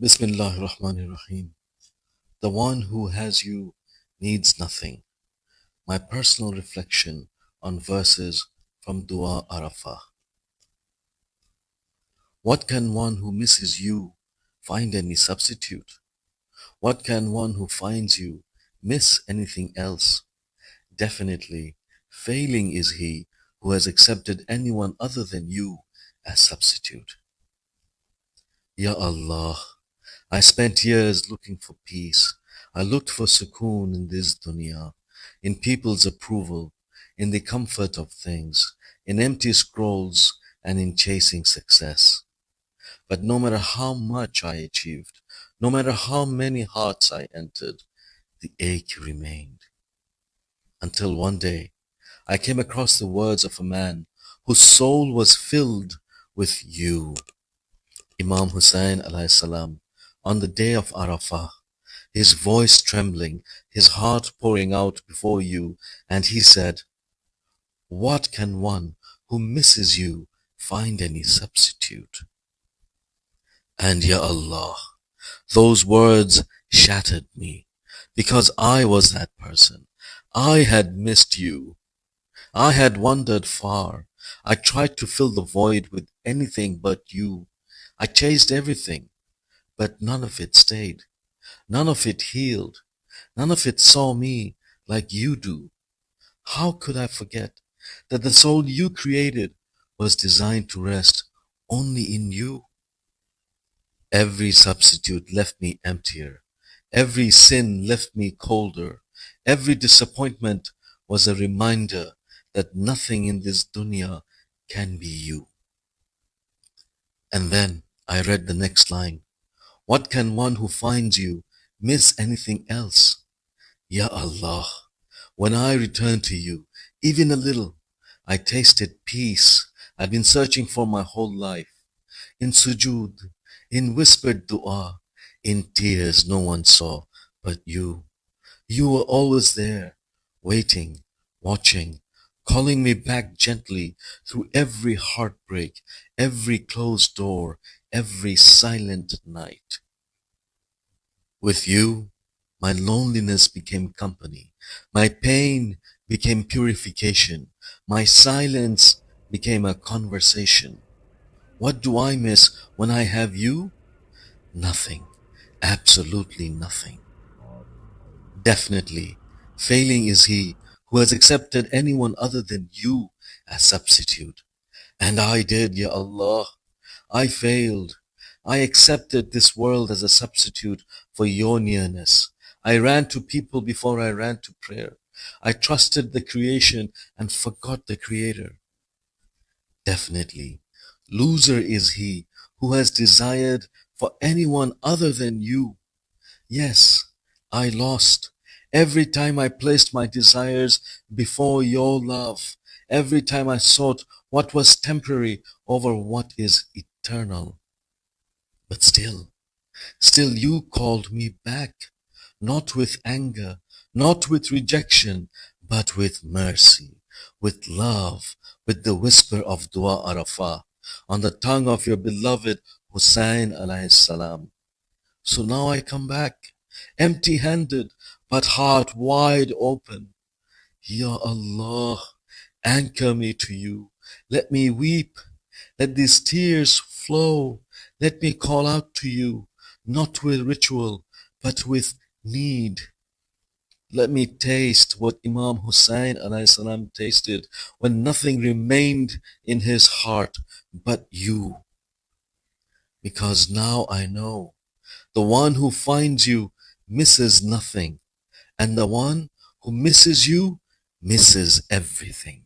Bismillahir Rahmanir Rahim. The one who has you needs nothing. My personal reflection on verses from Dua Arafah. What can one who misses you find any substitute? What can one who finds you miss anything else? Definitely, failing is he who has accepted anyone other than you as substitute. Ya Allah, I spent years looking for peace. I looked for sakoon in this dunya, in people's approval, in the comfort of things, in empty scrolls, and in chasing success. But no matter how much I achieved, no matter how many hearts I entered, the ache remained. Until one day, I came across the words of a man whose soul was filled with you. Imam Hussain alayhi salam, on the day of Arafah, his voice trembling, his heart pouring out before you, and he said, "What can one who misses you find any substitute?" And Ya Allah, those words shattered me, because I was that person. I had missed you. I had wandered far. I tried to fill the void with anything but you. I chased everything, but none of it stayed. None of it healed. None of it saw me like you do. How could I forget that the soul you created was designed to rest only in you? Every substitute left me emptier. Every sin left me colder. Every disappointment was a reminder that nothing in this dunya can be you. And then I read the next line. What can one who finds you miss anything else? Ya Allah, when I return to you, even a little, I tasted peace I've been searching for my whole life. In sujood, in whispered dua, in tears no one saw but you. You were always there, waiting, watching, calling me back gently through every heartbreak, every closed door, every silent night. With you, my loneliness became company, my pain became purification, my silence became a conversation. What do I miss when I have you? Nothing, absolutely nothing. Definitely, failing is he who has accepted anyone other than you as substitute. And I did, Ya Allah. I failed. I accepted this world as a substitute for your nearness. I ran to people before I ran to prayer. I trusted the creation and forgot the creator. Definitely, loser is he who has desired for anyone other than you. Yes, I lost. Every time I placed my desires before your love, every time I sought what was temporary over what is eternal. But still you called me back, not with anger, not with rejection, but with mercy, with love, with the whisper of Dua Arafah on the tongue of your beloved Hussain alayhi salam. So now I come back, empty-handed, but heart wide open. Ya Allah, anchor me to you. Let me weep. Let these tears flow. Let me call out to you, not with ritual, but with need. Let me taste what Imam Hussain alayhi salam tasted when nothing remained in his heart but you. Because now I know the one who finds you misses nothing, and the one who misses you misses everything.